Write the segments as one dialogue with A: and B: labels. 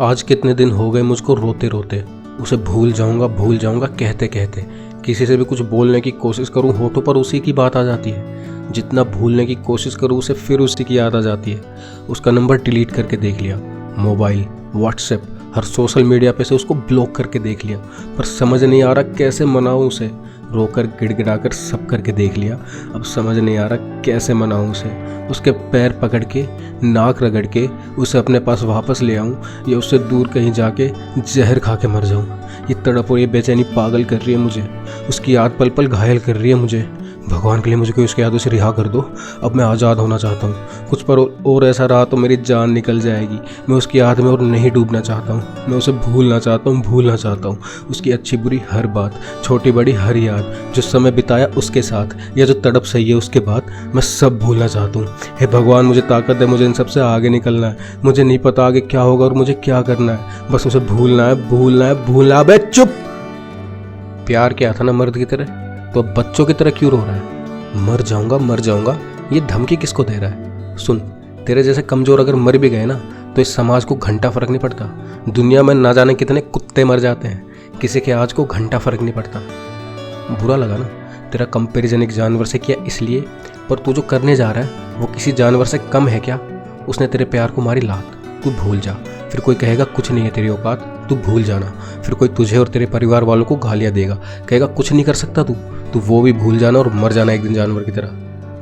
A: आज कितने दिन हो गए मुझको रोते रोते, उसे भूल जाऊंगा कहते कहते। किसी से भी कुछ बोलने की कोशिश करूं होठों पर उसी की बात आ जाती है। जितना भूलने की कोशिश करूं उसे फिर उसी की याद आ जाती है। उसका नंबर डिलीट करके देख लिया, मोबाइल, व्हाट्सएप, हर सोशल मीडिया पे से उसको ब्लॉक करके देख लिया, पर समझ नहीं आ रहा कैसे मनाऊं उसे। रोकर गिड़गिड़ाकर सब करके देख लिया, अब समझ नहीं आ रहा कैसे मनाऊं उसे। उसके पैर पकड़ के, नाक रगड़ के उसे अपने पास वापस ले आऊं, या उससे दूर कहीं जाके जहर खा के मर जाऊं। ये तड़प और ये बेचैनी पागल कर रही है मुझे, उसकी याद पल पल घायल कर रही है मुझे। भगवान के लिए मुझे कोई उसकी यादों से रिहा कर दो। अब मैं आज़ाद होना चाहता हूँ। कुछ पर और ऐसा रहा तो मेरी जान निकल जाएगी। मैं उसकी याद में और नहीं डूबना चाहता हूँ। मैं उसे भूलना चाहता हूँ। उसकी अच्छी बुरी हर बात, छोटी बड़ी हर याद, जो समय बिताया उसके साथ या जो तड़प सही है उसके बाद, मैं सब भूलना चाहता हूँ। हे भगवान, मुझे ताकत है, मुझे इन सबसे आगे निकलना है। मुझे नहीं पता आगे क्या होगा और मुझे क्या करना है, बस उसे भूलना है। अबे चुप! प्यार किया था ना मर्द की तरह, तो अब बच्चों की तरह क्यों रो रहा है? मर जाऊंगा, ये धमकी किसको दे रहा है? सुन, तेरे जैसे कमजोर अगर मर भी गए ना, तो इस समाज को घंटा फर्क नहीं पड़ता। दुनिया में ना जाने कितने कुत्ते मर जाते हैं, किसी के आज को घंटा फर्क नहीं पड़ता। बुरा लगा ना? तेरा कंपैरिजन एक जानवर से किया इसलिए, पर तू जो करने जा रहा है वो किसी जानवर से कम है क्या? उसने तेरे प्यार को मारी लात, तू भूल जा। फिर कोई कहेगा कुछ नहीं है तेरी औकात, तू भूल जाना। फिर कोई तुझे और तेरे परिवार वालों को गालियां देगा, कहेगा कुछ नहीं कर सकता तू वो भी भूल जाना और मर जाना एक दिन जानवर की तरह।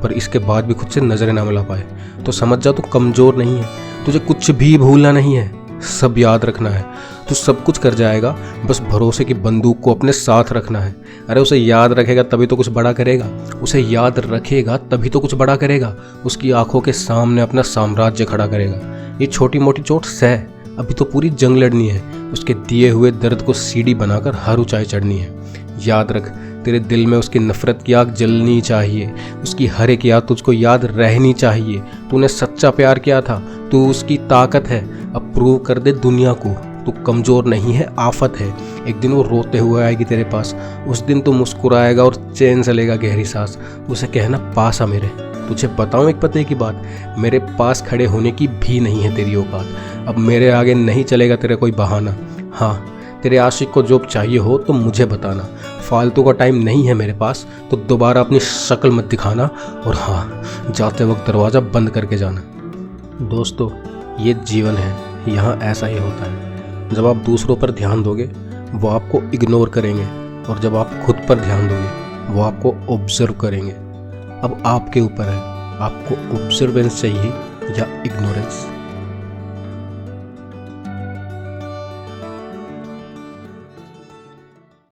A: पर इसके बाद भी खुद से नजरें ना मिला पाए तो समझ जा तू कमजोर नहीं है। तुझे कुछ भी भूलना नहीं है, सब याद रखना है। तू सब कुछ कर जाएगा, बस भरोसे की बंदूक को अपने साथ रखना है। अरे उसे याद रखेगा तभी तो कुछ बड़ा करेगा, उसे याद रखेगा तभी तो कुछ बड़ा करेगा। उसकी आंखों के सामने अपना साम्राज्य खड़ा करेगा। ये छोटी मोटी चोट सह, अभी तो पूरी जंग लड़नी है। उसके दिए हुए दर्द को सीढ़ी बनाकर हर ऊंचाई चढ़नी है। याद रख, तेरे दिल में उसकी नफरत की आग जलनी चाहिए। उसकी हर एक याद तुझको याद रहनी चाहिए। तूने सच्चा प्यार किया था, तू उसकी ताकत है। अब प्रूव कर दे दुनिया को, तू कमजोर नहीं है, आफत है। एक दिन वो रोते हुए आएगी तेरे पास, उस दिन तू मुस्कुराएगा और चैन से लेगा गहरी सांस। उसे कहना पास आ मेरे। तुझे बताऊं एक पते की बात, मेरे पास खड़े होने की भी नहीं है तेरी औकात। अब मेरे आगे नहीं चलेगा तेरा कोई बहाना। हाँ, तेरे आशिक को जॉब चाहिए हो तो मुझे बताना। फालतू का टाइम नहीं है मेरे पास, तो दोबारा अपनी शक्ल मत दिखाना। और हाँ, जाते वक्त दरवाज़ा बंद करके जाना। दोस्तों, ये जीवन है, यहाँ ऐसा ही होता है। जब आप दूसरों पर ध्यान दोगे वो आपको इग्नोर करेंगे, और जब आप खुद पर ध्यान दोगे वो आपको ऑब्जर्व करेंगे। अब आपके ऊपर है, आपको ऑब्जर्वेंस चाहिए या इग्नोरेंस।